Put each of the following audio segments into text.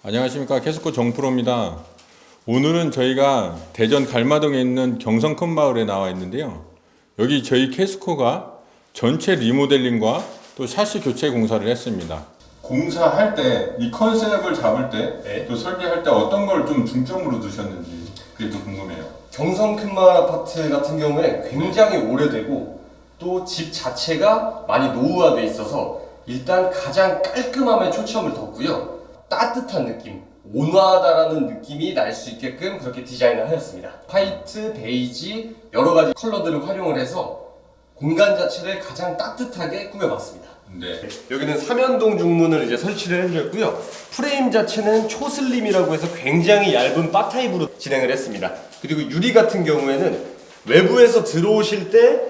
안녕하십니까, 캐스코 정프로입니다. 오늘은 저희가 대전 갈마동에 있는 경성 큰마을에 나와 있는데요. 여기 저희 캐스코가 전체 리모델링과 또 샤시 교체 공사를 했습니다. 공사할 때 이 컨셉을 잡을 때 또 설계할 때 어떤 걸 좀 중점으로 두셨는지 그게 또 궁금해요. 경성 큰마을 아파트 같은 경우에 굉장히 오래되고 또 집 자체가 많이 노후화돼 있어서 일단 가장 깔끔함에 초점을 뒀고요. 따뜻한 느낌, 온화하다라는 느낌이 날 수 있게끔 그렇게 디자인을 하였습니다. 화이트, 베이지 여러 가지 컬러들을 활용을 해서 공간 자체를 가장 따뜻하게 꾸며봤습니다. 네. 여기는 삼연동 중문을 이제 설치를 해드렸고요. 프레임 자체는 초슬림이라고 해서 굉장히 얇은 바 타입으로 진행을 했습니다. 그리고 유리 같은 경우에는 외부에서 들어오실 때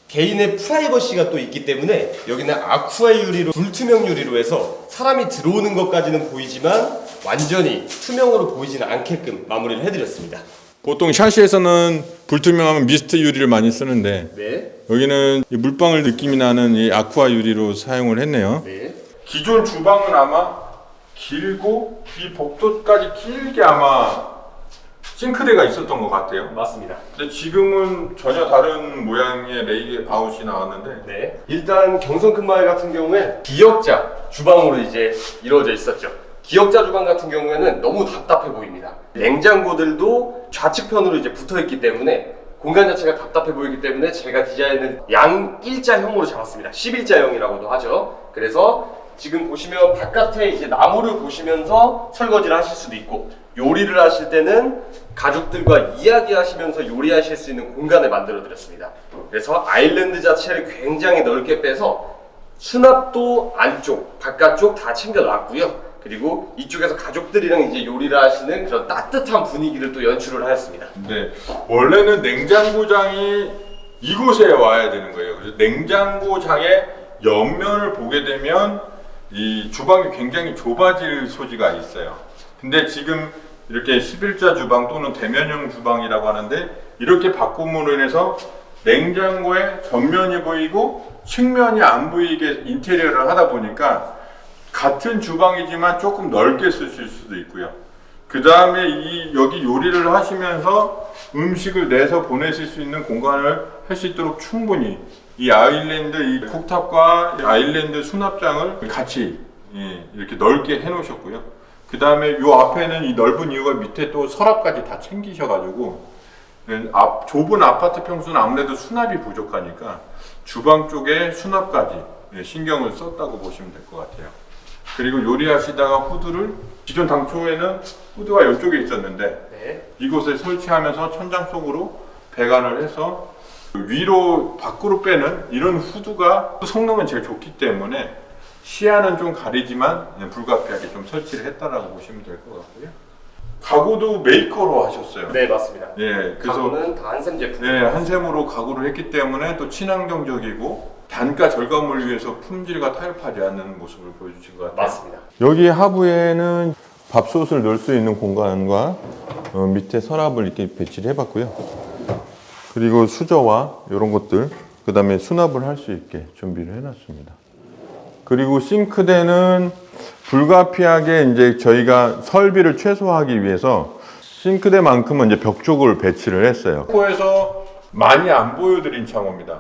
개인의 프라이버시가 또 있기 때문에 여기는 아쿠아 유리로 불투명 유리로 해서 사람이 들어오는 것까지는 보이지만 완전히 투명으로 보이지는 않게끔 마무리를 해드렸습니다. 보통 샤시에서는 불투명하면 미스트 유리를 많이 쓰는데 네. 여기는 이 물방울 느낌이 나는 이 아쿠아 유리로 사용을 했네요. 네. 기존 주방은 아마 길고 이 복도까지 길게 아마 싱크대가 있었던 것 같아요. 맞습니다. 근데 지금은 전혀 다른 모양의 레이아웃이 나왔는데 네. 일단 경성 큰마을 같은 경우에 기역자 주방으로 이제 이루어져 있었죠. 기역자 주방 같은 경우에는 너무 답답해 보입니다. 냉장고들도 좌측편으로 이제 붙어 있기 때문에 공간 자체가 답답해 보이기 때문에 제가 디자인을 양 일자형으로 잡았습니다. 11자형이라고도 하죠. 그래서 지금 보시면 바깥에 이제 나무를 보시면서 설거지를 하실 수도 있고 요리를 하실 때는 가족들과 이야기하시면서 요리하실 수 있는 공간을 만들어 드렸습니다. 그래서 아일랜드 자체를 굉장히 넓게 빼서 수납도 안쪽, 바깥쪽 다 챙겨 놨고요. 그리고 이쪽에서 가족들이랑 이제 요리를 하시는 그런 따뜻한 분위기를 또 연출을 하였습니다. 네, 원래는 냉장고장이 이곳에 와야 되는 거예요. 그래서 냉장고장의 옆면을 보게 되면 이 주방이 굉장히 좁아질 소지가 있어요. 근데 지금 이렇게 11자 주방 또는 대면형 주방이라고 하는데 이렇게 바꿈으로 인해서 냉장고의 전면이 보이고 측면이 안 보이게 인테리어를 하다 보니까 같은 주방이지만 조금 넓게 쓰실 수도 있고요. 그 다음에 여기 요리를 하시면서 음식을 내서 보내실 수 있는 공간을 할 수 있도록 충분히 이 아일랜드 이 쿡탑과 아일랜드 수납장을 같이 이렇게 넓게 해 놓으셨고요. 그 다음에 요 앞에는 이 넓은 이유가 밑에 또 서랍까지 다 챙기셔가지고 좁은 아파트 평수는 아무래도 수납이 부족하니까 주방 쪽에 수납까지 신경을 썼다고 보시면 될 것 같아요. 그리고 요리하시다가 후드를 기존 당초에는 후드가 이쪽에 있었는데 네. 이곳에 설치하면서 천장 속으로 배관을 해서 위로 밖으로 빼는 이런 후드가 성능은 제일 좋기 때문에 시야는 좀 가리지만 불가피하게 좀 설치를 했다라고 보시면 될 것 같고요. 가구도 메이커로 하셨어요. 네, 맞습니다. 예, 그래서 가구는 다 한샘 제품. 네, 한샘으로 가구를 했기 때문에 또 친환경적이고 단가 절감을 위해서 품질과 타협하지 않는 모습을 보여주신 것 같아요. 맞습니다. 여기 하부에는 밥솥을 넣을 수 있는 공간과 밑에 서랍을 이렇게 배치를 해봤고요. 그리고 수저와 이런 것들, 그 다음에 수납을 할 수 있게 준비를 해놨습니다. 그리고 싱크대는 불가피하게 이제 저희가 설비를 최소화하기 위해서 싱크대만큼은 이제 벽 쪽을 배치를 했어요. 코에서 많이 안 보여드린 창호입니다.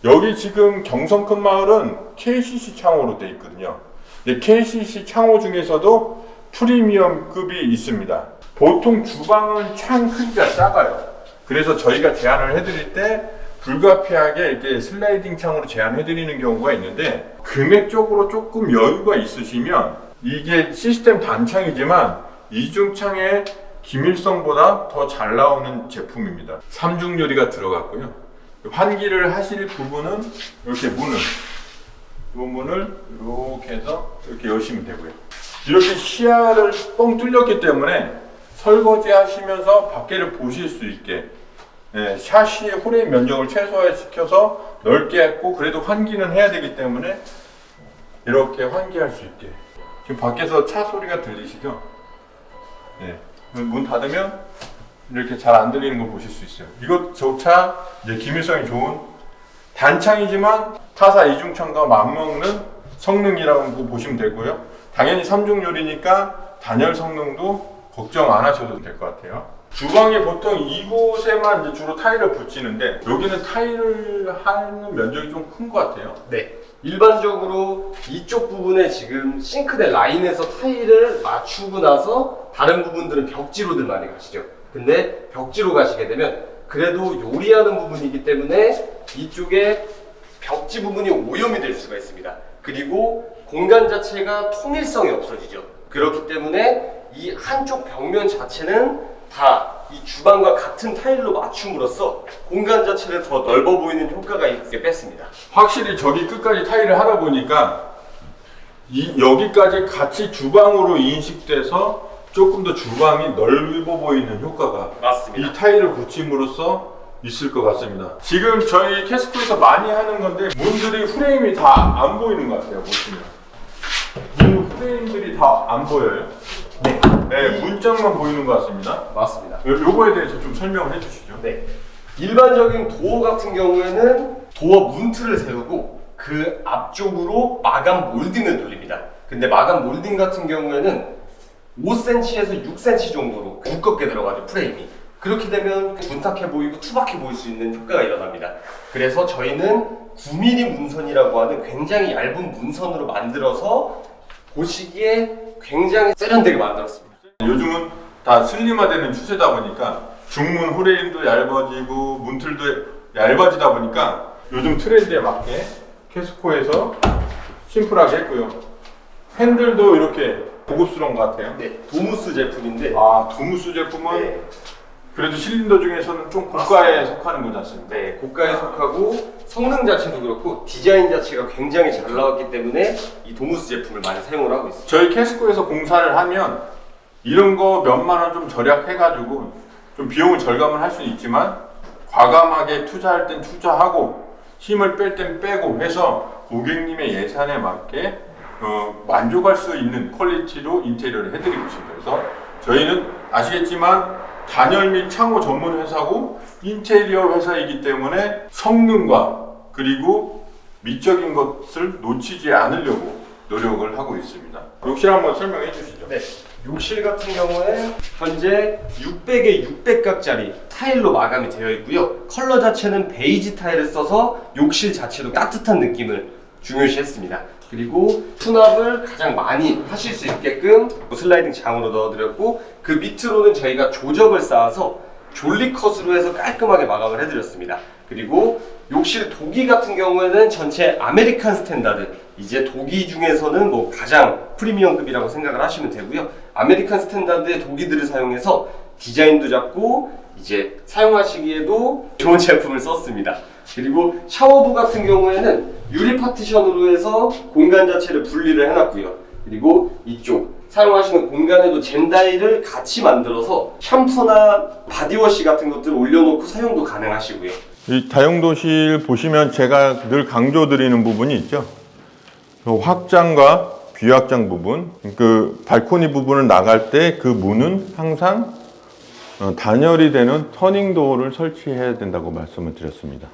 여기 지금 경성 큰마을은 KCC 창호로 되어 있거든요. KCC 창호 중에서도 프리미엄급이 있습니다. 보통 주방은 창 크기가 작아요. 그래서 저희가 제안을 해드릴 때 불가피하게 이렇게 슬라이딩 창으로 제안해드리는 경우가 있는데 금액적으로 조금 여유가 있으시면 이게 시스템 단창이지만 이중창의 기밀성보다 더 잘 나오는 제품입니다. 3중 유리가 들어갔고요. 환기를 하실 부분은 이렇게 이 문을 이렇게 해서 이렇게 여시면 되고요. 이렇게 시야를 뻥 뚫렸기 때문에 설거지 하시면서 밖에를 보실 수 있게 샤시의 홀의 면적을 최소화시켜서 넓게 했고 그래도 환기는 해야 되기 때문에 이렇게 환기할 수 있게. 지금 밖에서 차 소리가 들리시죠? 네. 문 닫으면 이렇게 잘 안 들리는 거 보실 수 있어요. 이것조차 이제 기밀성이 좋은 단창이지만 타사 이중창과 맞먹는 성능이라고 보시면 되고요. 당연히 3중 요리니까 단열 성능도 걱정 안 하셔도 될 것 같아요. 주방에 보통 이곳에만 이제 주로 타일을 붙이는데 여기는 타일을 하는 면적이 좀 큰 것 같아요. 네. 일반적으로 이쪽 부분에 지금 싱크대 라인에서 타일을 맞추고 나서 다른 부분들은 벽지로들 많이 가시죠. 근데 벽지로 가시게 되면 그래도 요리하는 부분이기 때문에 이쪽에 벽지 부분이 오염이 될 수가 있습니다. 그리고 공간 자체가 통일성이 없어지죠. 그렇기 때문에 이 한쪽 벽면 자체는 다 이 주방과 같은 타일로 맞춤으로써 공간 자체를 더 넓어 보이는 효과가 있게 뺐습니다. 확실히 저기 끝까지 타일을 하다 보니까 여기까지 같이 주방으로 인식돼서 조금 더 주방이 넓어 보이는 효과가 맞습니다. 이 타일을 붙임으로써 있을 것 같습니다. 지금 저희 캐스코에서 많이 하는 건데 문들이 프레임이 다 안 보이는 것 같아요. 보시면 문 프레임들이 다 안 보여요. 네, 문짝만 보이는 것 같습니다. 맞습니다. 요거에 대해서 좀 설명을 해주시죠. 네. 일반적인 도어 같은 경우에는 도어 문틀을 세우고 그 앞쪽으로 마감 몰딩을 돌립니다. 근데 마감 몰딩 같은 경우에는 5cm에서 6cm 정도로 두껍게 들어가죠, 프레임이. 그렇게 되면 둔탁해 보이고 투박해 보일 수 있는 효과가 일어납니다. 그래서 저희는 9mm 문선이라고 하는 굉장히 얇은 문선으로 만들어서 보시기에 굉장히 세련되게 만들었습니다. 요즘은 다 슬림화되는 추세다 보니까 중문 프레임도 얇아지고 문틀도 얇아지다 보니까 요즘 트렌드에 맞게 캐스코에서 심플하게 했고요. 핸들도 이렇게 고급스러운 것 같아요. 네, 도무스 제품인데 도무스 제품은 네. 그래도 실린더 중에서는 좀 고가에 속하는 거지 않습니까? 네, 고가에 속하고 성능 자체도 그렇고 디자인 자체가 굉장히 잘 나왔기 때문에 이 도무스 제품을 많이 사용을 하고 있습니다. 저희 캐스코에서 공사를 하면 이런 거 몇만 원 좀 절약해가지고 좀 비용을 절감을 할 수는 있지만 과감하게 투자할 땐 투자하고 힘을 뺄 땐 빼고 해서 고객님의 예산에 맞게 만족할 수 있는 퀄리티로 인테리어를 해드리고 있습니다. 그래서 저희는 아시겠지만 단열 및 창호 전문 회사고 인테리어 회사이기 때문에 성능과 그리고 미적인 것을 놓치지 않으려고 노력을 하고 있습니다. 욕실 한번 설명해 주시죠. 네, 욕실 같은 경우에 현재 600에 600각짜리 타일로 마감이 되어 있고요. 컬러 자체는 베이지 타일을 써서 욕실 자체도 따뜻한 느낌을 중요시했습니다. 그리고 수납을 가장 많이 하실 수 있게끔 슬라이딩 장으로 넣어드렸고 그 밑으로는 저희가 조적을 쌓아서 졸리컷으로 해서 깔끔하게 마감을 해드렸습니다. 그리고 욕실 도기 같은 경우에는 전체 아메리칸 스탠다드, 이제 도기 중에서는 뭐 가장 프리미엄급이라고 생각을 하시면 되고요. 아메리칸 스탠다드의 도기들을 사용해서 디자인도 잡고 이제 사용하시기에도 좋은 제품을 썼습니다. 그리고 샤워부 같은 경우에는 유리 파티션으로 해서 공간 자체를 분리를 해놨고요. 그리고 이쪽 사용하시는 공간에도 젠다이를 같이 만들어서 샴푸나 바디워시 같은 것들을 올려놓고 사용도 가능하시고요. 이 다용도실 보시면 제가 늘 강조드리는 부분이 있죠. 확장과 비확장 부분, 그 발코니 부분을 나갈 때 그 문은 항상 단열이 되는 터닝도어를 설치해야 된다고 말씀을 드렸습니다.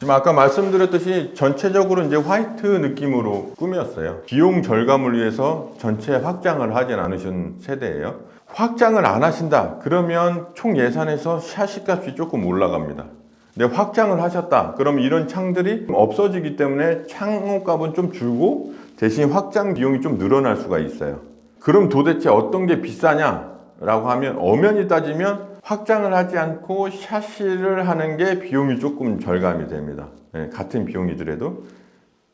지금 아까 말씀드렸듯이 전체적으로 이제 화이트 느낌으로 꾸몄어요. 비용 절감을 위해서 전체 확장을 하진 않으신 세대예요. 확장을 안 하신다 그러면 총 예산에서 샤시 값이 조금 올라갑니다. 근데 확장을 하셨다 그럼 이런 창들이 없어지기 때문에 창호 값은 좀 줄고 대신 확장 비용이 좀 늘어날 수가 있어요. 그럼 도대체 어떤 게 비싸냐 라고 하면 엄연히 따지면 확장을 하지 않고 샤시를 하는 게 비용이 조금 절감이 됩니다. 네, 같은 비용이더라도.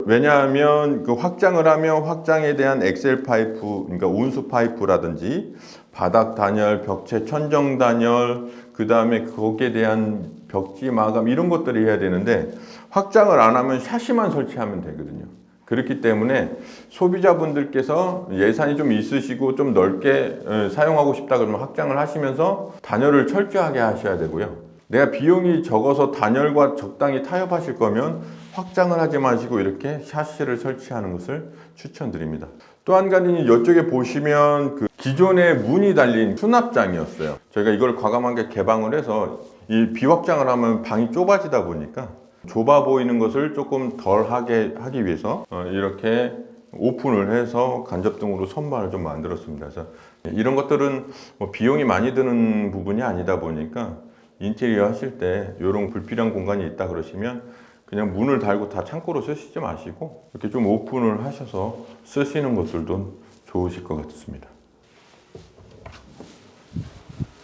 왜냐하면 그 확장을 하면 확장에 대한 엑셀 파이프, 그러니까 온수 파이프라든지 바닥 단열, 벽체 천정 단열, 그 다음에 거기에 대한 벽지 마감 이런 것들을 해야 되는데 확장을 안 하면 샤시만 설치하면 되거든요. 그렇기 때문에 소비자분들께서 예산이 좀 있으시고 좀 넓게 사용하고 싶다 그러면 확장을 하시면서 단열을 철저하게 하셔야 되고요. 내가 비용이 적어서 단열과 적당히 타협하실 거면 확장을 하지 마시고 이렇게 샤시를 설치하는 것을 추천드립니다. 또 한 가지는 이쪽에 보시면 그 기존에 문이 달린 수납장이었어요. 저희가 이걸 과감하게 개방을 해서 이 비확장을 하면 방이 좁아지다 보니까 좁아 보이는 것을 조금 덜 하게 하기 위해서 이렇게 오픈을 해서 간접등으로 선반을 좀 만들었습니다. 그래서 이런 것들은 뭐 비용이 많이 드는 부분이 아니다 보니까 인테리어 하실 때 이런 불필요한 공간이 있다 그러시면 그냥 문을 달고 다 창고로 쓰시지 마시고 이렇게 좀 오픈을 하셔서 쓰시는 것들도 좋으실 것 같습니다.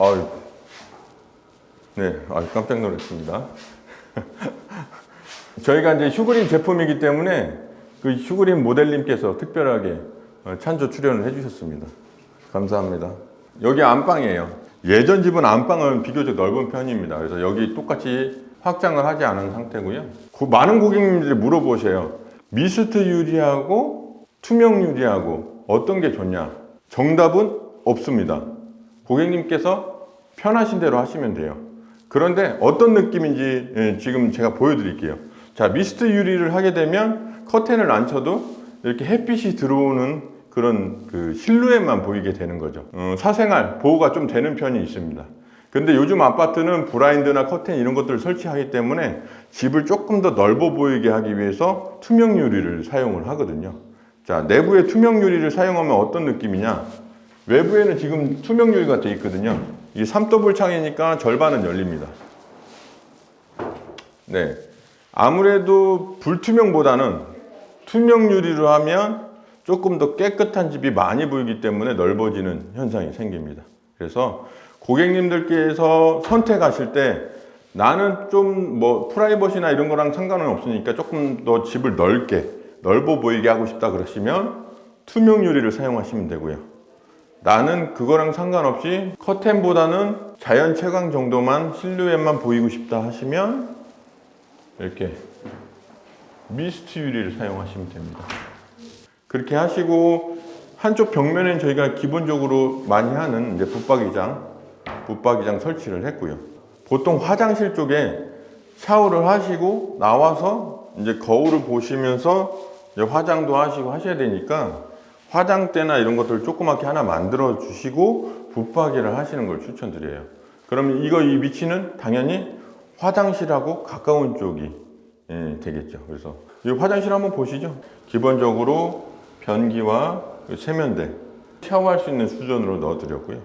아유, 네, 깜짝 놀랐습니다. 저희가 이제 휴그린 제품이기 때문에 그 휴그린 모델님께서 특별하게 찬조 출연을 해주셨습니다. 감사합니다. 여기 안방이에요. 예전 집은 안방은 비교적 넓은 편입니다. 그래서 여기 똑같이 확장을 하지 않은 상태고요. 많은 고객님들이 물어보셔요. 미스트 유리하고 투명 유리하고 어떤 게 좋냐? 정답은 없습니다. 고객님께서 편하신 대로 하시면 돼요. 그런데 어떤 느낌인지 지금 제가 보여드릴게요. 자, 미스트 유리를 하게 되면 커튼을 안 쳐도 이렇게 햇빛이 들어오는 그런 그 실루엣만 보이게 되는 거죠. 사생활 보호가 좀 되는 편이 있습니다. 근데 요즘 아파트는 블라인드나 커튼 이런 것들을 설치하기 때문에 집을 조금 더 넓어 보이게 하기 위해서 투명 유리를 사용을 하거든요. 자, 내부에 투명 유리를 사용하면 어떤 느낌이냐? 외부에는 지금 투명 유리가 되어 있거든요. 이 3더블 창이니까 절반은 열립니다. 네. 아무래도 불투명보다는 투명 유리로 하면 조금 더 깨끗한 집이 많이 보이기 때문에 넓어지는 현상이 생깁니다. 그래서 고객님들께서 선택하실 때 나는 좀 뭐 프라이버시나 이런 거랑 상관은 없으니까 조금 더 집을 넓어 보이게 하고 싶다 그러시면 투명 유리를 사용하시면 되고요. 나는 그거랑 상관없이 커튼보다는 자연 채광 정도만 실루엣만 보이고 싶다 하시면 이렇게 미스트 유리를 사용하시면 됩니다. 그렇게 하시고 한쪽 벽면에는 저희가 기본적으로 많이 하는 이제 붙박이장 설치를 했고요. 보통 화장실 쪽에 샤워를 하시고 나와서 이제 거울을 보시면서 이제 화장도 하시고 하셔야 되니까 화장대나 이런 것들을 조그맣게 하나 만들어 주시고 붙박이를 하시는 걸 추천드려요. 그러면 이 위치는 당연히 화장실하고 가까운 쪽이 되겠죠. 그래서 이 화장실 한번 보시죠. 기본적으로 변기와 세면대 샤워할 수 있는 수준으로 넣어 드렸고요.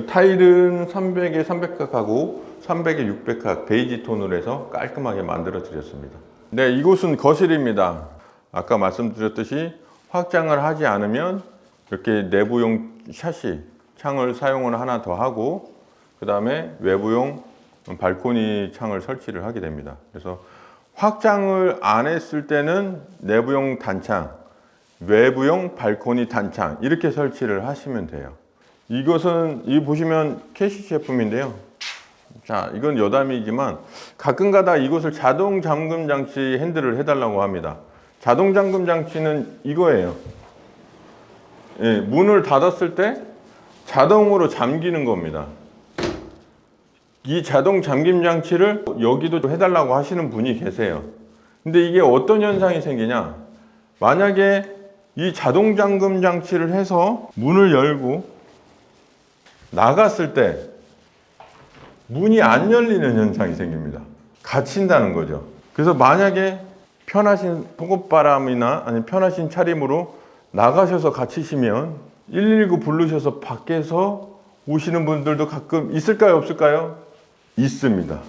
타일은 300에 300각하고 300에 600각 베이지 톤으로 해서 깔끔하게 만들어 드렸습니다. 네, 이곳은 거실입니다. 아까 말씀드렸듯이 확장을 하지 않으면 이렇게 내부용 샤시 창을 사용을 하나 더 하고 그 다음에 외부용 발코니 창을 설치를 하게 됩니다. 그래서 확장을 안 했을 때는 내부용 단창, 외부용 발코니 단창 이렇게 설치를 하시면 돼요. 이것은 이 보시면 캐시 제품인데요. 자, 이건 여담이지만 가끔가다 이것을 자동 잠금 장치 핸들을 해달라고 합니다. 자동 잠금 장치는 이거예요. 예, 문을 닫았을 때 자동으로 잠기는 겁니다. 이 자동 잠김 장치를 여기도 해달라고 하시는 분이 계세요. 근데 이게 어떤 현상이 생기냐? 만약에 이 자동 잠금 장치를 해서 문을 열고 나갔을 때 문이 안 열리는 현상이 생깁니다. 갇힌다는 거죠. 그래서 만약에 편하신 폭우바람이나 아니면 편하신 차림으로 나가셔서 갇히시면 119 부르셔서 밖에서 오시는 분들도 가끔 있을까요? 없을까요? 있습니다.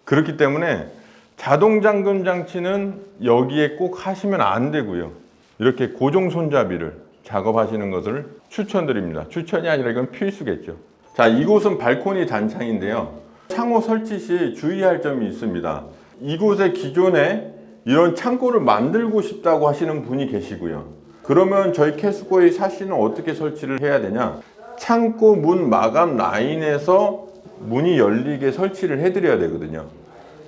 그렇기 때문에 자동 잠금 장치는 여기에 꼭 하시면 안 되고요. 이렇게 고정 손잡이를 작업하시는 것을 추천드립니다. 추천이 아니라 이건 필수겠죠. 자, 이곳은 발코니 단창인데요. 창호 설치 시 주의할 점이 있습니다. 이곳에 기존에 이런 창고를 만들고 싶다고 하시는 분이 계시고요. 그러면 저희 캐스코의 샤시는 어떻게 설치를 해야 되냐? 창고 문 마감 라인에서 문이 열리게 설치를 해드려야 되거든요.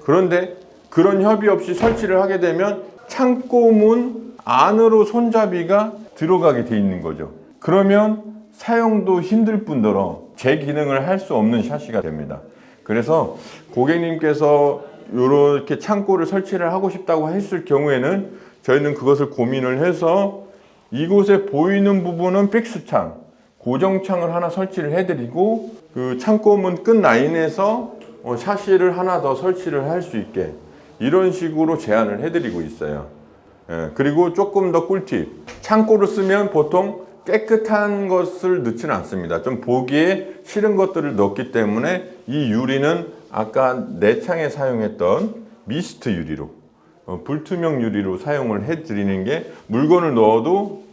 그런데 그런 협의 없이 설치를 하게 되면 창고 문 안으로 손잡이가 들어가게 돼 있는 거죠. 그러면 사용도 힘들 뿐더러 제 기능을 할 수 없는 샤시가 됩니다. 그래서 고객님께서 이렇게 창고를 설치를 하고 싶다고 했을 경우에는 저희는 그것을 고민을 해서 이곳에 보이는 부분은 픽스창, 고정창을 하나 설치를 해드리고 그 창고문 끝 라인에서 샤시를 하나 더 설치를 할 수 있게 이런 식으로 제안을 해드리고 있어요. 그리고 조금 더 꿀팁. 창고를 쓰면 보통 깨끗한 것을 넣지는 않습니다. 좀 보기에 싫은 것들을 넣기 때문에 이 유리는 아까 내창에 사용했던 미스트 유리로, 불투명 유리로 사용을 해드리는 게 물건을 넣어도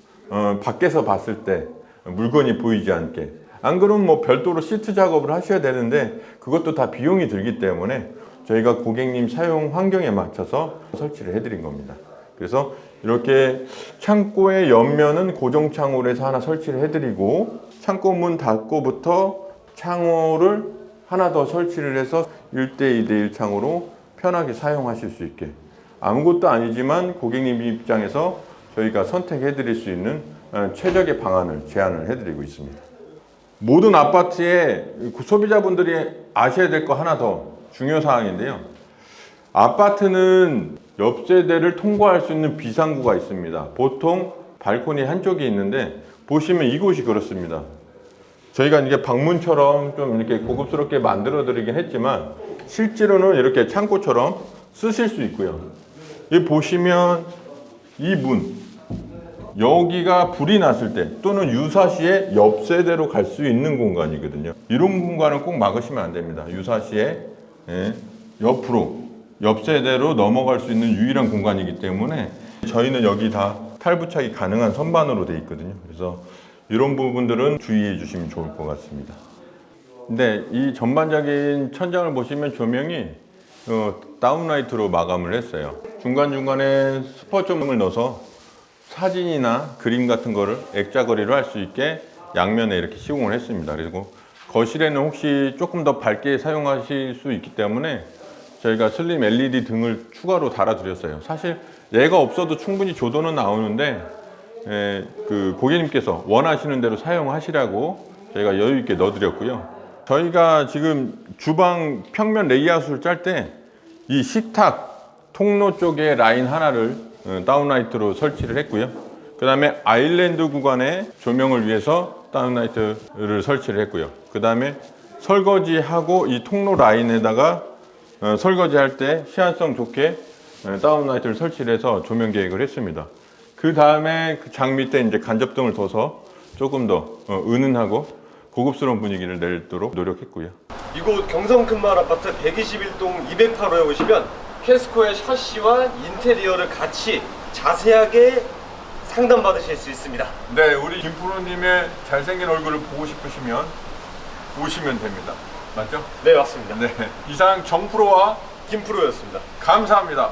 밖에서 봤을 때 물건이 보이지 않게. 안 그러면 뭐 별도로 시트 작업을 하셔야 되는데 그것도 다 비용이 들기 때문에 저희가 고객님 사용 환경에 맞춰서 설치를 해드린 겁니다. 그래서 이렇게 창고의 옆면은 고정 창호로 해서 하나 설치를 해드리고 창고 문 닫고부터 창호를 하나 더 설치를 해서 1대 2대 1 창호로 편하게 사용하실 수 있게. 아무것도 아니지만 고객님 입장에서 저희가 선택해 드릴 수 있는 최적의 방안을 제안을 해드리고 있습니다. 모든 아파트에 소비자분들이 아셔야 될 거 하나 더 중요 사항인데요. 아파트는 옆 세대를 통과할 수 있는 비상구가 있습니다. 보통 발코니 한쪽에 있는데 보시면 이곳이 그렇습니다. 저희가 이게 방문처럼 좀 이렇게 고급스럽게 만들어 드리긴 했지만 실제로는 이렇게 창고처럼 쓰실 수 있고요. 여기 보시면 이 문, 여기가 불이 났을 때 또는 유사시에 옆 세대로 갈 수 있는 공간이거든요. 이런 공간은 꼭 막으시면 안 됩니다. 유사시에 옆으로 옆 세대로 넘어갈 수 있는 유일한 공간이기 때문에 저희는 여기 다 탈부착이 가능한 선반으로 되어 있거든요. 그래서 이런 부분들은 주의해 주시면 좋을 것 같습니다. 근데 이 전반적인 천장을 보시면 조명이 다운라이트로 마감을 했어요. 중간중간에 스포점을 넣어서 사진이나 그림 같은 거를 액자거리로 할 수 있게 양면에 이렇게 시공을 했습니다. 그리고 거실에는 혹시 조금 더 밝게 사용하실 수 있기 때문에 저희가 슬림 LED 등을 추가로 달아드렸어요. 사실 얘가 없어도 충분히 조도는 나오는데 그 고객님께서 원하시는 대로 사용하시라고 저희가 여유 있게 넣어드렸고요. 저희가 지금 주방 평면 레이아웃을 짤 때 이 식탁 통로 쪽에 라인 하나를 다운라이트로 설치를 했고요. 그 다음에 아일랜드 구간에 조명을 위해서 다운라이트를 설치를 했고요. 그 다음에 설거지하고 이 통로 라인에다가 설거지할 때 시안성 좋게 다운라이트를 설치를 해서 조명 계획을 했습니다. 그 다음에 그 장 밑에 이제 간접등을 둬서 조금 더 은은하고 고급스러운 분위기를 내도록 노력했고요. 이곳 경성 큰마을 아파트 121동 208호에 오시면 캐스코의 샤시와 인테리어를 같이 자세하게 상담받으실 수 있습니다. 네, 우리 김프로님의 잘생긴 얼굴을 보고 싶으시면 오시면 됩니다. 맞죠? 네, 맞습니다. 네, 이상 정프로와 김프로였습니다. 감사합니다.